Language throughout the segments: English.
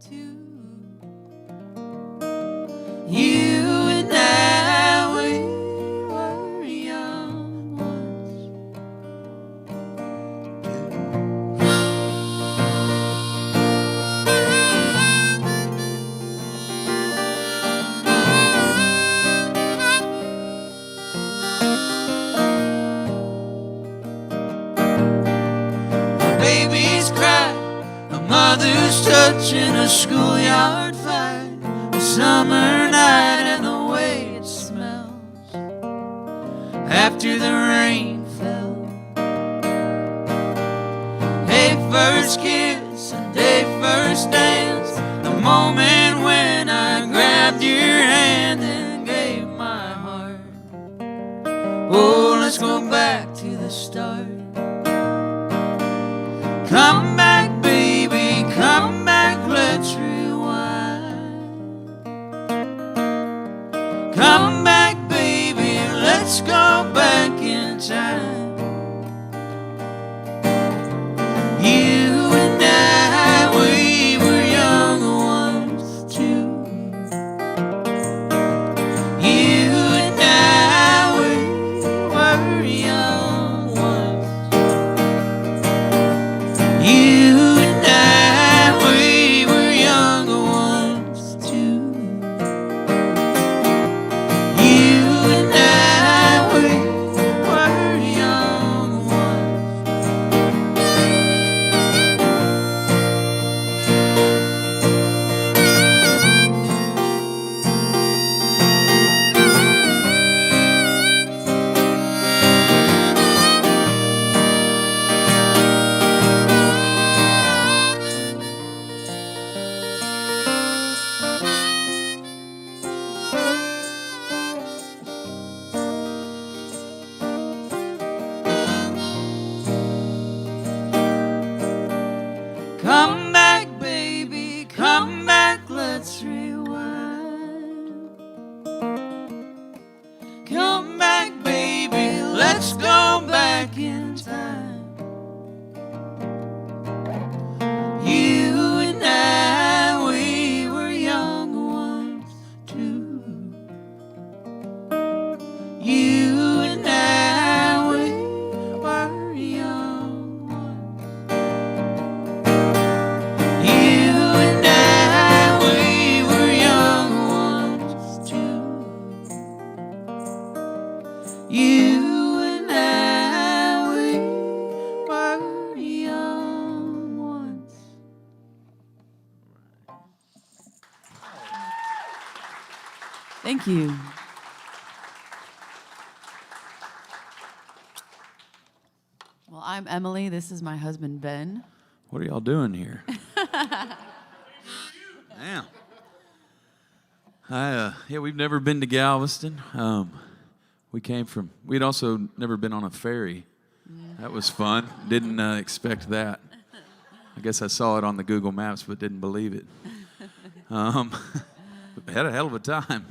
two. You and I, we were young once. Babies cry, a mother's touch in a schoolyard fight, a summer night and the way it smells after the rain fell. Hey, first kiss and day first dance, the moment when I grabbed your hand and gave my heart. Oh, let's go back to the start. Come back, baby, come back, let's rewind. Come back, baby, let's go back in time. You and I, we were young once too. You and I, we were young once. You and I, we were young once too. You and I, we were young once. Come back, baby, come back, let's rewind. Come back, baby, let's go back in time. You and I, we were young once too. You and I, we were young once. You and I, we were young once too. You and I, we were young once. Thank you. Well, I'm Emily. This is my husband, Ben. What are y'all doing here? Damn. Yeah, we've never been to Galveston. We'd also never been on a ferry. That was fun. Didn't expect that. I guess I saw it on the Google Maps, but didn't believe it. Had a hell of a time.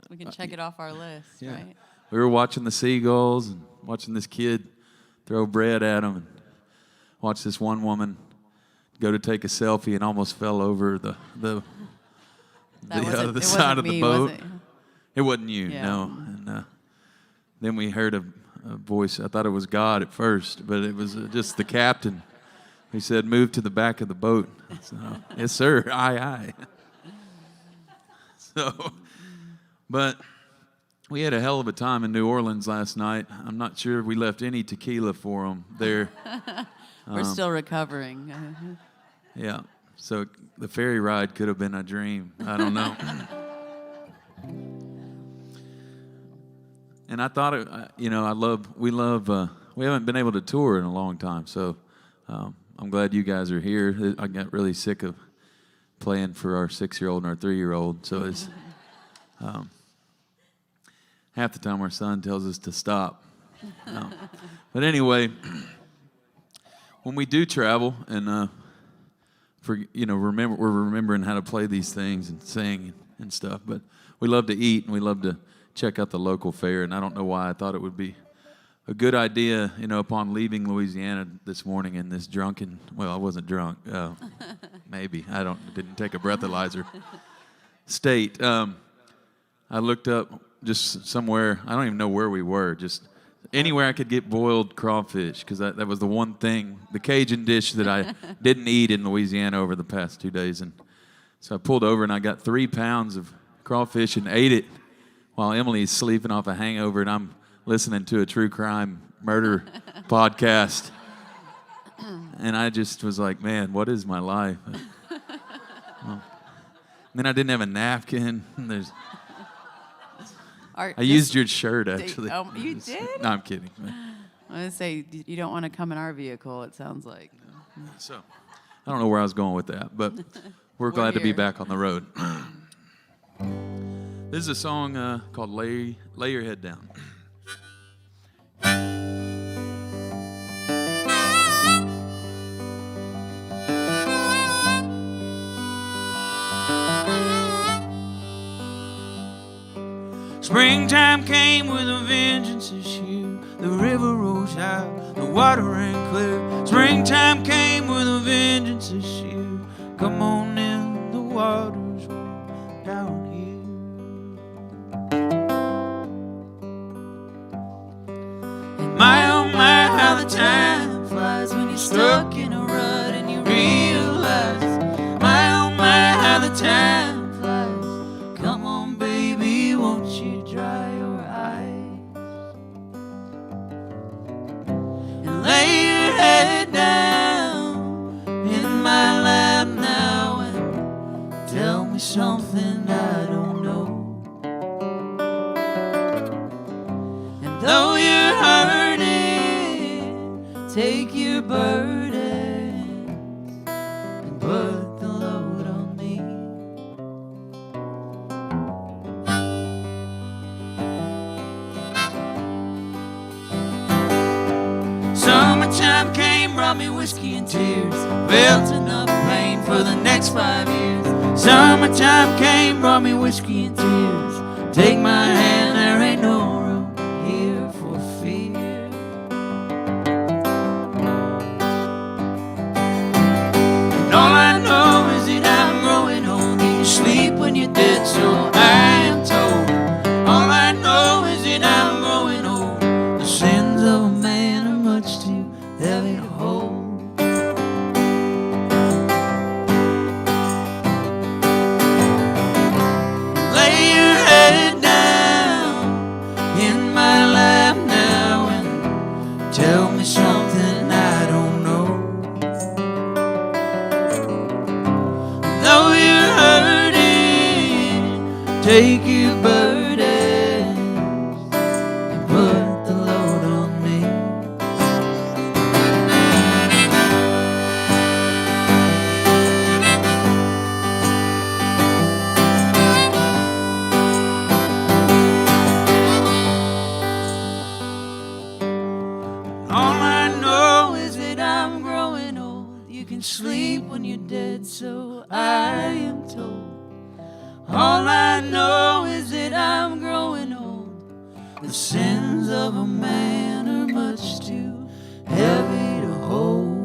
We can check it off our list, Yeah. right? We were watching the seagulls and watching this kid throw bread at them, and watched this one woman go to take a selfie and almost fell over the other side of the boat. It wasn't you, Yeah. no. And then we heard a voice. I thought it was God at first, but it was just the captain. He said, "Move to the back of the boat." So, yes, sir. Aye, aye. So, but we had a hell of a time in New Orleans last night. I'm not sure we left any tequila for them there. We're still recovering. Yeah. So the ferry ride could have been a dream. I don't know. And I thought, we haven't been able to tour in a long time. So I'm glad you guys are here. I got really sick of playing for our 6-year-old and our 3-year-old. So it's half the time our son tells us to stop. But anyway, when we do travel and we're remembering how to play these things and sing and stuff. But we love to eat and we love to check out the local fair. And I don't know why I thought it would be a good idea, upon leaving Louisiana this morning in this drunken. Well, I wasn't drunk. Maybe didn't take a breathalyzer. State. I looked up just somewhere. I don't even know where we were. Just anywhere I could get boiled crawfish, because that was the one thing, the Cajun dish that I didn't eat in Louisiana over the past 2 days. And so I pulled over and I got 3 pounds of crawfish and ate it while Emily's sleeping off a hangover, and I'm listening to a true crime murder podcast. And I just was like, man, what is my life? Then I didn't have a napkin. I used your shirt, actually. You did? No, I'm kidding. I was going to say, you don't want to come in our vehicle, it sounds like. So, I don't know where I was going with that, but we're glad to be here. back on the road. This is a song called Lay Your Head Down. Springtime came with a vengeance this year. The river rose out, the water ran clear. Springtime came with a vengeance this year. Come on in, the water's down here. And my oh my, how the time flies when you're stuck in a rut and you realize. My oh my, how the time flies. Come on, baby, won't you dry your eyes and lay your head down in my lap now and tell me something I don't know. And though you're hurting, take your burden and put the load on me. Summertime came, brought me whiskey and tears, felt enough pain for the next 5 years. Summertime came, brought me whiskey and tears. Take my hand, there ain't no room here for fear. And all I know is that I'm growing old. You sleep when you're dead, so I am told. All I know is that I'm growing old. The sins of a man are much too heavy to hold. Lay your head down in my lap now and tell me something I don't know. Though you're hurting, take your burdens and put the load on me. All I know is that I'm growing old. You can sleep when you're dead, so I am told. All I know is that I'm growing old. The sins of a man are much too heavy to hold.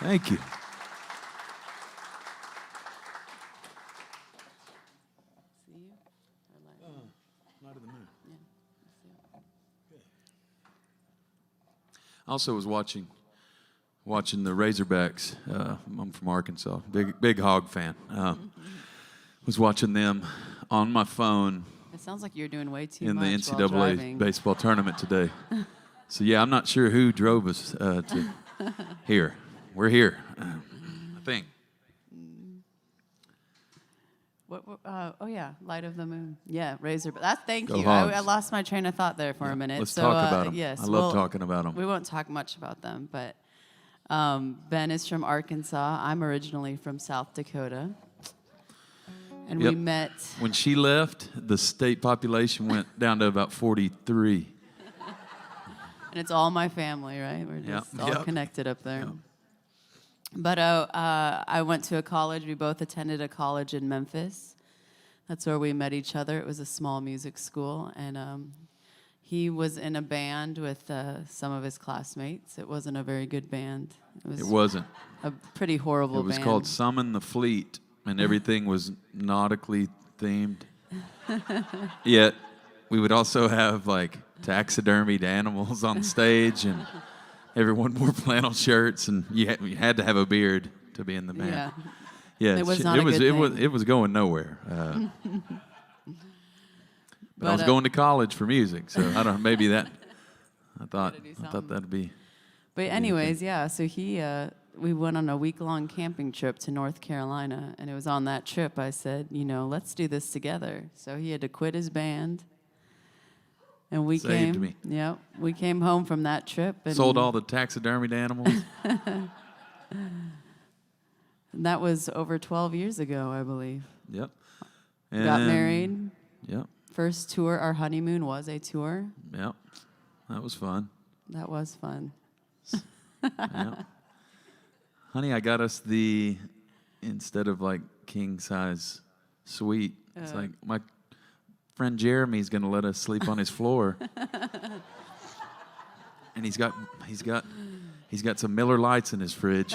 Thank you. I also was watching the Razorbacks. I'm from Arkansas, big Hog fan. Was watching them on my phone It sounds like you're doing way too in the much while NCAA driving. baseball tournament today. So yeah, I'm not sure who drove us to here. We're here, I think. Oh yeah, Light of the Moon. Yeah, Razor. But thank Go you. Hogs. I lost my train of thought there for a minute. Let's so, talk about them. Yes, I love talking about them. We won't talk much about them, but Ben is from Arkansas. I'm originally from South Dakota, and Yep. we met. When she left, the state population went down to about 43. And it's all my family, right? We're just all Yep. connected up there. Yep. But I went to a college. We both attended a college in Memphis. That's where we met each other. It was a small music school, and he was in a band with some of his classmates. It wasn't a very good band. It wasn't. A pretty horrible band. It was called Summon the Fleet, and everything was nautically themed. Yet, we would also have like taxidermied animals on stage, and everyone wore flannel shirts, and you had to have a beard to be in the band. Yeah. Yeah, It was not a good thing. it was going nowhere. But I was going to college for music, so I don't know, maybe that. I thought that'd be. But anyways, yeah. So we went on a week-long camping trip to North Carolina, and it was on that trip I said, let's do this together. So he had to quit his band, and we Saved came. me. Yep, we came home from that trip and Sold all the taxidermied animals. And that was over 12 years ago, I believe. Yep. Got married. Yep. First tour, our honeymoon was a tour. Yep. That was fun. That was fun. Yep. Honey, I got us instead of like king size suite, it's like my friend Jeremy's gonna let us sleep on his floor. And he's got some Miller Lights in his fridge.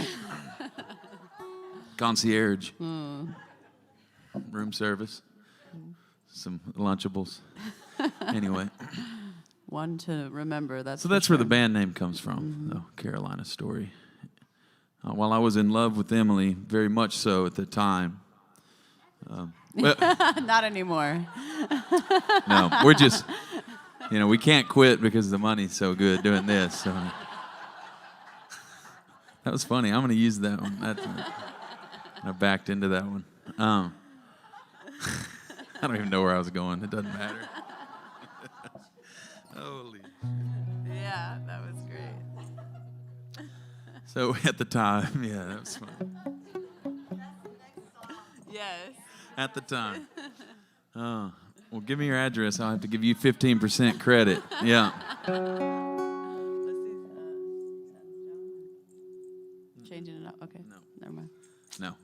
Concierge. Room service. Some Lunchables. Anyway. One to remember. So that's where the band name comes from, the Carolina Story. While I was in love with Emily, very much so at the time. Not anymore. No, we're just, we can't quit because the money's so good doing this. So. That was funny. I'm going to use that one. I backed into that one. I don't even know where I was going. It doesn't matter. Holy. Yeah, that was great. So at the time, yeah, that was fun. Yes. At the time. Well, give me your address. I'll have to give you 15% credit. Yeah. Changing it up. Okay. No. Never mind. No.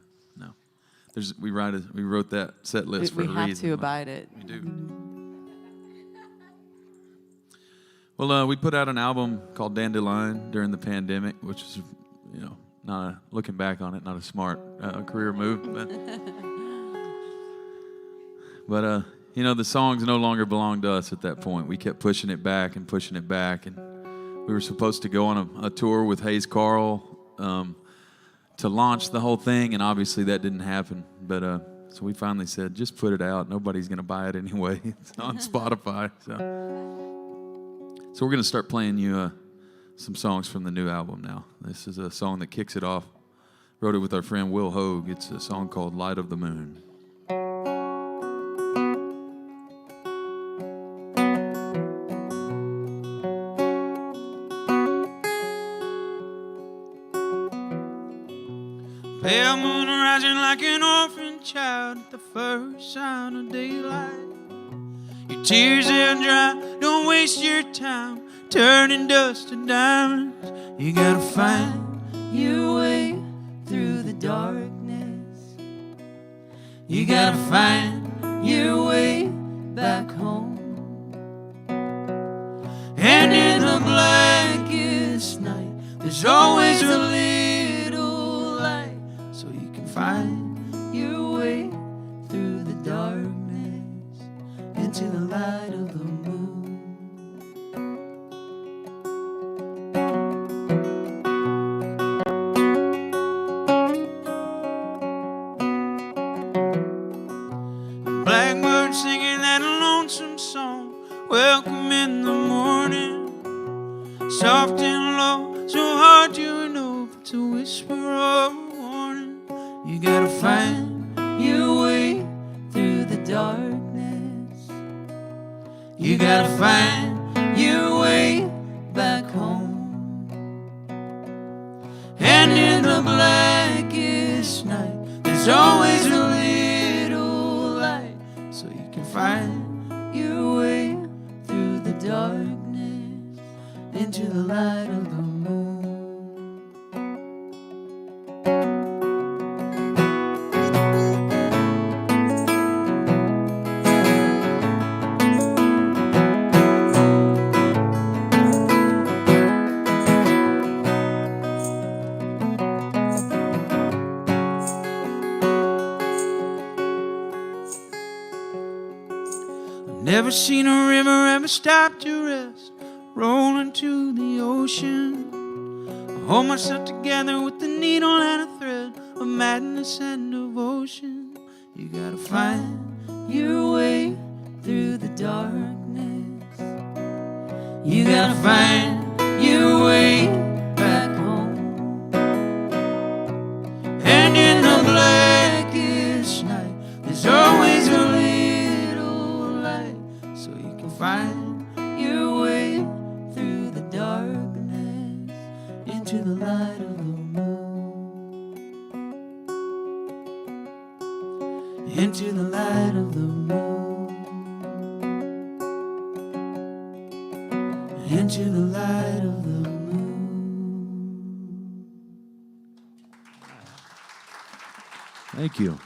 We wrote that set list for a reason. We have to abide it. We do. Well, we put out an album called Dandelion during the pandemic, which is, looking back on it, not a smart career move. But the songs no longer belonged to us at that point. We kept pushing it back, and we were supposed to go on a tour with Hayes Carl to launch the whole thing, and obviously that didn't happen. But so we finally said, just put it out. Nobody's going to buy it anyway. It's on Spotify. So we're going to start playing you some songs from the new album now. This is a song that kicks it off. Wrote it with our friend Will Hogue. It's a song called Light of the Moon. Pale moon rising like an orphan child at the first sign of daylight. Your tears they'll dry, don't waste your time turning dust to diamonds. You gotta find your way through the darkness. You gotta find your way back home. And in the blackest night, there's always a little light, so you can find your way through the darkness into the light of the moon. Blackbird singing that lonesome song, welcome in the morning. Soft and low, so hard to know, but to whisper a warning. You gotta find your way through the darkness. You gotta find your way back home. And in the blackest night, there's always a little light, so you can find your way through the darkness into the light of the moon. Never seen a river ever stop to rest, rolling to the ocean. I hold myself together with the needle and a thread of madness and devotion. You gotta find your way through the darkness. You gotta find your way back home. And in the blackest night, there's always a little light, so you can find your way through the darkness into the light of the moon. Into the light of the moon. Into the light of the moon. Thank you.